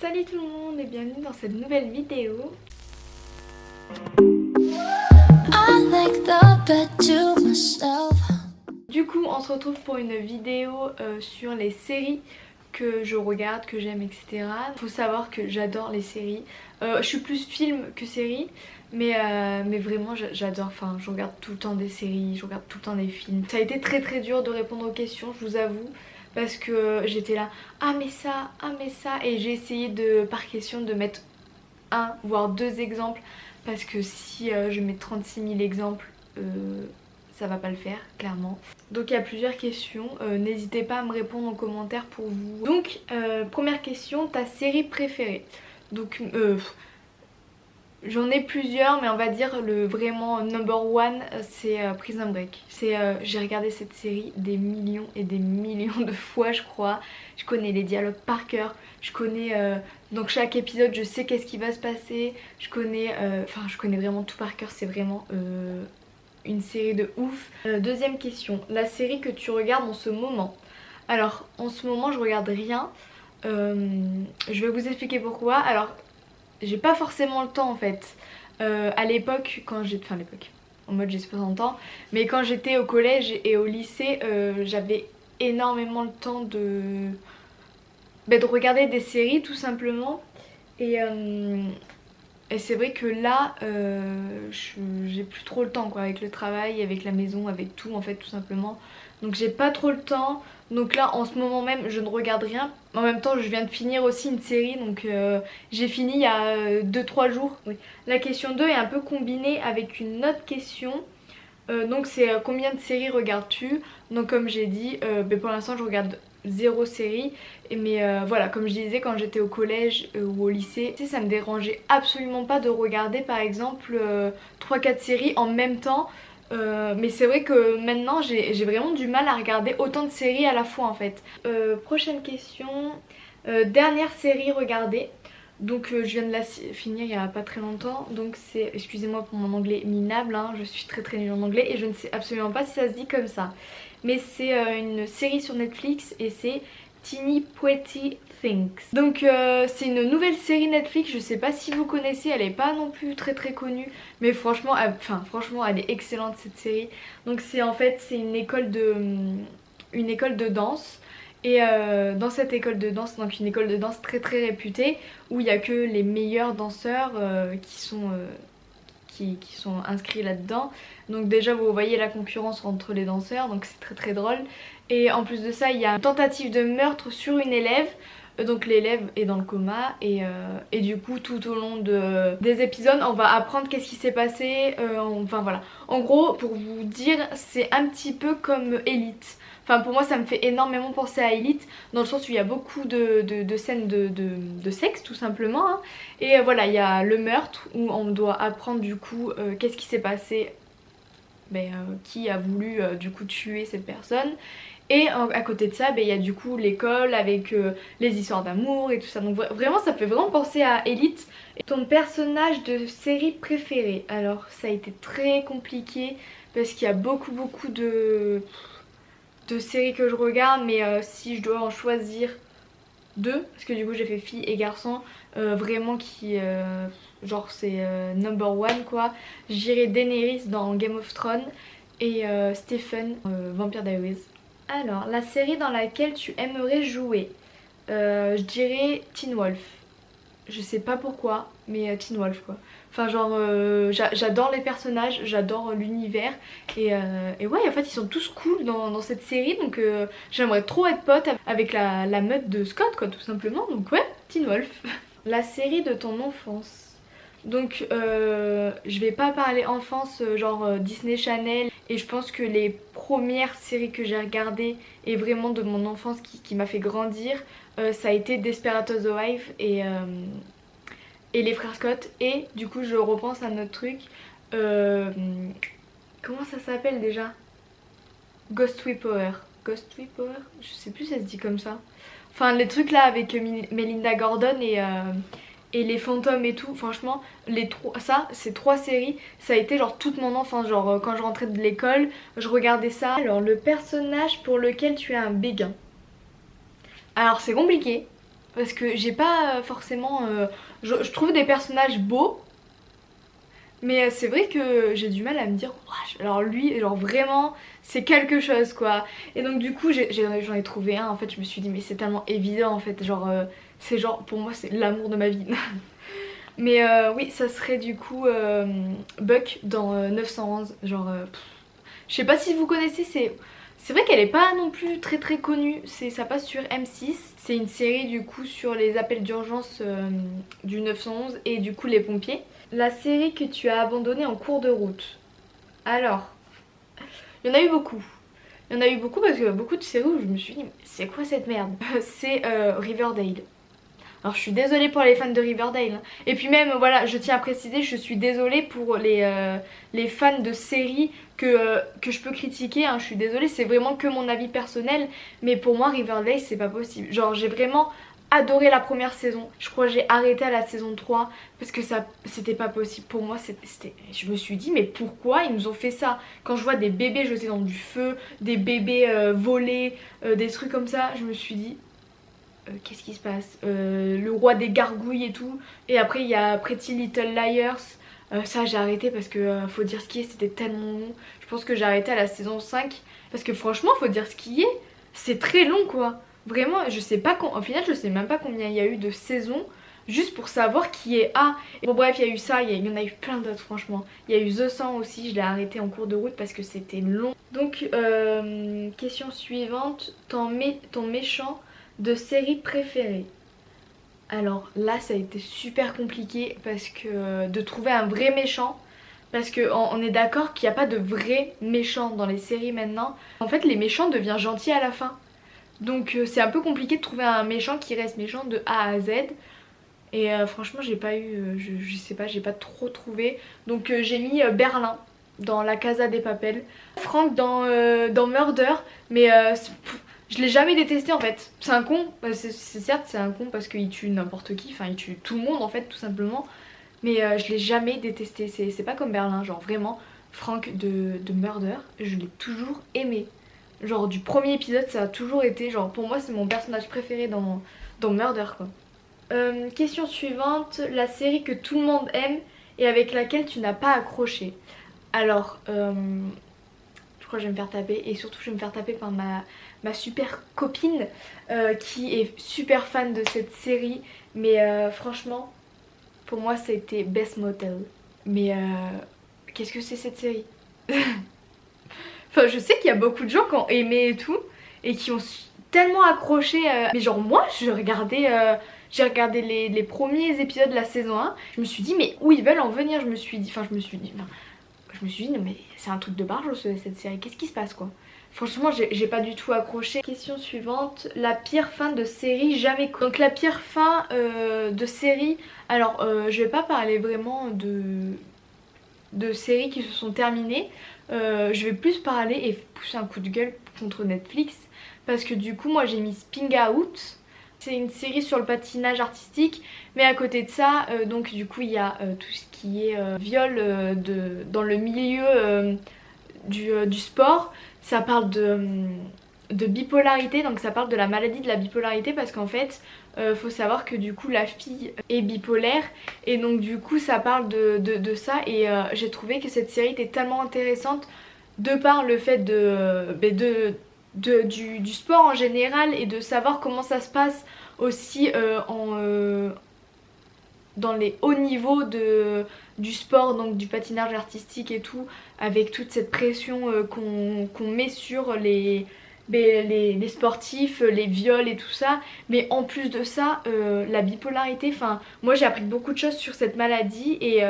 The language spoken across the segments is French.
Salut tout le monde et bienvenue dans cette nouvelle vidéo. Du coup on se retrouve pour une vidéo sur les séries que je regarde, que j'aime, etc. Faut savoir que j'adore les séries. Je suis plus film que série, mais vraiment j'adore, enfin je regarde tout le temps des séries, je regarde tout le temps des films. Ça a été très dur de répondre aux questions, je vous avoue. Parce que j'étais là, ah mais ça, et j'ai essayé de par question de mettre un voire deux exemples, parce que si je mets 36 000 exemples, ça va pas le faire clairement. Donc il y a plusieurs questions, n'hésitez pas à me répondre en commentaire pour vous. Donc première question, ta série préférée? Donc j'en ai plusieurs, mais on va dire le vraiment number one, c'est Prison Break. J'ai regardé cette série des millions et des millions de fois je crois. Je connais les dialogues par cœur, je connais donc chaque épisode je sais qu'est-ce qui va se passer. Je connais vraiment tout par cœur, c'est vraiment une série de ouf. Deuxième question, la série que tu regardes en ce moment? Alors en ce moment je regarde rien, je vais vous expliquer pourquoi. Alors j'ai pas forcément le temps en fait. À l'époque, enfin à l'époque, en mode j'ai 60 ans, mais quand j'étais au collège et au lycée, j'avais énormément le temps de regarder des séries tout simplement. Et c'est vrai que là, j'ai plus trop le temps quoi, avec le travail, avec la maison, avec tout en fait tout simplement. Donc j'ai pas trop le temps. Donc là en ce moment même je ne regarde rien. En même temps je viens de finir aussi une série, donc j'ai fini il y a 2-3 jours. Oui. La question 2 est un peu combinée avec une autre question. Donc c'est combien de séries regardes-tu? Donc comme j'ai dit, pour l'instant je regarde zéro série, mais voilà, comme je disais, quand j'étais au collège ou au lycée, ça me dérangeait absolument pas de regarder par exemple 3-4 séries en même temps. Mais c'est vrai que maintenant j'ai vraiment du mal à regarder autant de séries à la fois en fait. Prochaine question, dernière série regardée. Donc je viens de la finir il y a pas très longtemps, donc c'est, excusez-moi pour mon anglais minable, hein, je suis très nulle en anglais et je ne sais absolument pas si ça se dit comme ça. Mais c'est une série sur Netflix et c'est Teeny Pretty Things. Donc c'est une nouvelle série Netflix, je sais pas si vous connaissez, elle est pas non plus très connue, mais franchement, franchement elle est excellente cette série. Donc c'est en fait c'est une école de danse. Et dans cette école de danse, donc une école de danse très réputée, où il n'y a que les meilleurs danseurs qui sont inscrits là-dedans. Donc déjà vous voyez la concurrence entre les danseurs, donc c'est très drôle. Et en plus de ça, il y a une tentative de meurtre sur une élève. Donc l'élève est dans le coma et du coup tout au long des épisodes on va apprendre qu'est-ce qui s'est passé, enfin voilà. En gros pour vous dire c'est un petit peu comme Elite. Enfin pour moi ça me fait énormément penser à Elite, dans le sens où il y a beaucoup de scènes de sexe tout simplement hein. Et voilà, il y a le meurtre où on doit apprendre du coup qu'est-ce qui s'est passé, qui a voulu du coup tuer cette personne. Et à côté de ça, il y a du coup l'école avec les histoires d'amour et tout ça. Donc vraiment ça fait vraiment penser à Elite. Et ton personnage de série préféré? Alors ça a été très compliqué parce qu'il y a beaucoup de séries que je regarde. Mais si je dois en choisir deux, parce que du coup j'ai fait fille et garçon, vraiment qui... genre c'est number one quoi. J'irai Daenerys dans Game of Thrones et Stephen Vampire Diaries. Alors, la série dans laquelle tu aimerais jouer, je dirais Teen Wolf. Je sais pas pourquoi, mais Teen Wolf quoi. Enfin genre, j'adore les personnages, j'adore l'univers. Et ouais, en fait ils sont tous cool dans cette série. Donc j'aimerais trop être pote avec la meute de Scott quoi, tout simplement. Donc ouais, Teen Wolf. La série de ton enfance. Donc je vais pas parler enfance genre Disney Channel. Et je pense que les premières séries que j'ai regardées et vraiment de mon enfance qui m'a fait grandir, ça a été Desperate Housewives et les frères Scott. Et du coup je repense à notre truc, comment ça s'appelle déjà? Ghost Whipper. Ghost Whipper, je sais plus si ça se dit comme ça. Enfin les trucs là avec Melinda Gordon et les fantômes et tout. Franchement ces trois séries, ça a été genre toute mon enfance. Genre quand je rentrais de l'école je regardais ça. Alors le personnage pour lequel tu as un béguin. Alors c'est compliqué parce que j'ai pas forcément... je trouve des personnages beaux, mais c'est vrai que j'ai du mal à me dire ouah, alors lui genre vraiment c'est quelque chose quoi. Et donc du coup j'en ai trouvé un en fait, je me suis dit mais c'est tellement évident en fait, genre c'est genre pour moi c'est l'amour de ma vie. Mais oui ça serait du coup Buck dans 911 genre je sais pas si vous connaissez, c'est vrai qu'elle est pas non plus très très connue, ça passe sur M6. C'est une série du coup sur les appels d'urgence du 911 et du coup les pompiers. La série que tu as abandonnée en cours de route. Alors, il y en a eu beaucoup. Il y en a eu beaucoup parce que beaucoup de séries où je me suis dit mais c'est quoi cette merde. C'est Riverdale. Alors je suis désolée pour les fans de Riverdale. Hein. Et puis même, voilà, je tiens à préciser, je suis désolée pour les fans de séries que je peux critiquer. Hein. Je suis désolée, c'est vraiment que mon avis personnel. Mais pour moi, Riverdale, c'est pas possible. Genre, j'ai vraiment adoré la première saison. Je crois que j'ai arrêté à la saison 3 parce que ça, c'était pas possible. Pour moi, je me suis dit, mais pourquoi ils nous ont fait ça? Quand je vois des bébés jetés dans du feu, des bébés volés, des trucs comme ça, je me suis dit... qu'est-ce qui se passe le roi des gargouilles et tout. Et après il y a Pretty Little Liars. Ça j'ai arrêté parce que faut dire ce qui est, c'était tellement long. Je pense que j'ai arrêté à la saison 5. Parce que franchement faut dire ce qui est, c'est très long quoi. Vraiment je sais pas au final je sais même pas combien il y a eu de saisons. Juste pour savoir qui est A. Bon bref il y a eu ça, il y en a eu plein d'autres franchement. Il y a eu The 100 aussi, je l'ai arrêté en cours de route parce que c'était long. Donc question suivante, ton méchant de série préférée. Alors là ça a été super compliqué parce que de trouver un vrai méchant. Parce qu'on est d'accord qu'il n'y a pas de vrai méchant dans les séries maintenant. En fait les méchants deviennent gentils à la fin. Donc c'est un peu compliqué de trouver un méchant qui reste méchant de A à Z. Et franchement j'ai pas eu, je sais pas, j'ai pas trop trouvé. Donc j'ai mis Berlin dans La Casa des Papel. Franck dans Murder. Mais je l'ai jamais détesté en fait. C'est un con, c'est certes c'est un con parce qu'il tue n'importe qui, enfin il tue tout le monde en fait tout simplement. Mais je l'ai jamais détesté, c'est pas comme Berlin, genre vraiment Franck de Murder, je l'ai toujours aimé. Genre du premier épisode ça a toujours été, genre pour moi c'est mon personnage préféré dans Murder quoi. Question suivante, la série que tout le monde aime et avec laquelle tu n'as pas accroché. Alors, je crois que je vais me faire taper et surtout je vais me faire taper par ma super copine qui est super fan de cette série. Mais franchement, pour moi c'était Best Motel. Mais qu'est-ce que c'est cette série? Enfin, je sais qu'il y a beaucoup de gens qui ont aimé et tout et qui ont tellement accroché. Mais genre moi, j'ai regardé les premiers épisodes de la saison 1. Je me suis dit mais où ils veulent en venir? Je me suis dit non mais c'est un truc de barge cette série. Qu'est-ce qui se passe quoi? Franchement j'ai pas du tout accroché. Question suivante, la pire fin de série jamais connue. Donc la pire fin de série, alors je vais pas parler vraiment de séries qui se sont terminées. Je vais plus parler et pousser un coup de gueule contre Netflix. Parce que du coup moi j'ai mis Sping Out. C'est une série sur le patinage artistique. Mais à côté de ça, donc du coup il y a tout ce qui est viol dans le milieu du sport. Ça parle de bipolarité, donc ça parle de la maladie de la bipolarité parce qu'en fait faut savoir que du coup la fille est bipolaire et donc du coup ça parle de ça et j'ai trouvé que cette série était tellement intéressante de par le fait du sport en général et de savoir comment ça se passe aussi dans les hauts niveaux du sport, donc du patinage artistique et tout, avec toute cette pression qu'on met sur les sportifs, les viols et tout ça. Mais en plus de ça, la bipolarité, enfin moi j'ai appris beaucoup de choses sur cette maladie et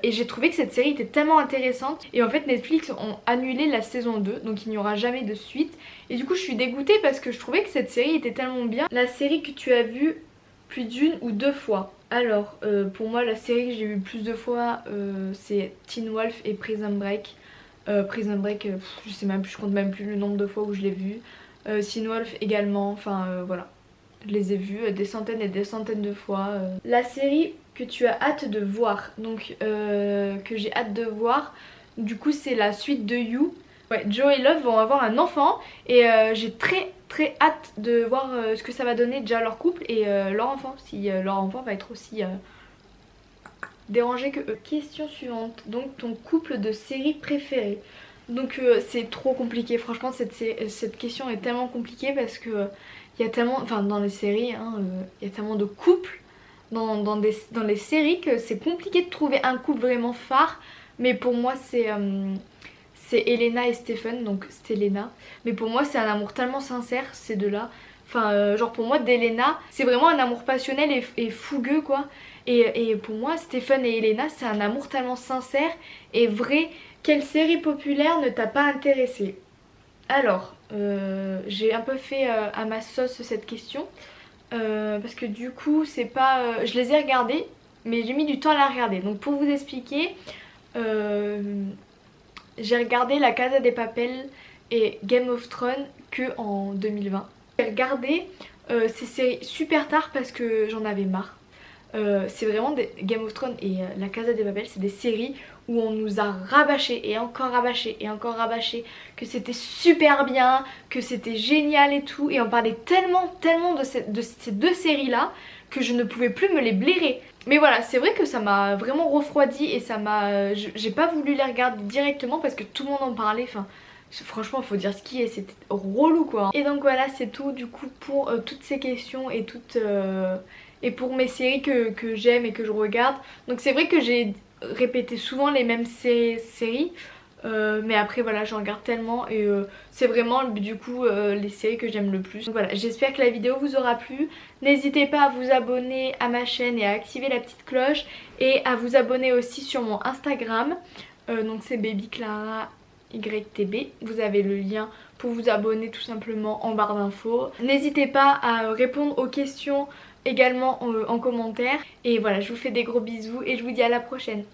j'ai trouvé que cette série était tellement intéressante. Et en fait Netflix ont annulé la saison 2, donc il n'y aura jamais de suite. Et du coup je suis dégoûtée parce que je trouvais que cette série était tellement bien. La série que tu as vue plus d'une ou deux fois? Alors pour moi la série que j'ai vue plus de fois c'est Teen Wolf et Prison Break. Prison Break, je sais même plus, je compte même plus le nombre de fois où je l'ai vu. Teen Wolf également, enfin voilà. Je les ai vus des centaines et des centaines de fois. La série que tu as hâte de voir, donc que j'ai hâte de voir, du coup c'est la suite de You. Ouais, Joe et Love vont avoir un enfant et j'ai très hâte de voir ce que ça va donner déjà leur couple et leur enfant, si leur enfant va être aussi dérangé que eux. Question suivante, donc ton couple de série préféré. Donc c'est trop compliqué, franchement cette question est tellement compliquée parce que il y a tellement, enfin dans les séries, hein, il y a tellement de couples dans les séries que c'est compliqué de trouver un couple vraiment phare. Mais pour moi c'est Elena et Stephen, donc Stelena. Mais pour moi c'est un amour tellement sincère ces deux-là. Enfin genre pour moi d'Elena c'est vraiment un amour passionnel et fougueux quoi. Et pour moi Stephen et Elena c'est un amour tellement sincère et vrai. Quelle série populaire ne t'a pas intéressée? Alors j'ai un peu fait à ma sauce cette question. Parce que du coup c'est pas... je les ai regardées mais j'ai mis du temps à la regarder. Donc pour vous expliquer... j'ai regardé La Casa de Papel et Game of Thrones que en 2020. J'ai regardé ces séries super tard parce que j'en avais marre. C'est vraiment Game of Thrones et La Casa de Papel, c'est des séries où on nous a rabâché et encore rabâché et encore rabâché que c'était super bien, que c'était génial et tout, et on parlait tellement de ces deux séries là que je ne pouvais plus me les blairer. Mais voilà, c'est vrai que ça m'a vraiment refroidi et ça m'a... j'ai pas voulu les regarder directement parce que tout le monde en parlait, enfin... Franchement faut dire ce qui est, c'était relou quoi. Et donc voilà c'est tout du coup pour toutes ces questions et et pour mes séries que j'aime et que je regarde. Donc c'est vrai que j'ai répété souvent les mêmes séries. Mais après voilà j'en regarde tellement et c'est vraiment du coup les séries que j'aime le plus. Donc voilà, j'espère que la vidéo vous aura plu. N'hésitez pas à vous abonner à ma chaîne et à activer la petite cloche. Et à vous abonner aussi sur mon Instagram. Donc c'est babyclara YTB, vous avez le lien pour vous abonner tout simplement en barre d'infos. N'hésitez pas à répondre aux questions également en commentaire. Et voilà, je vous fais des gros bisous et je vous dis à la prochaine.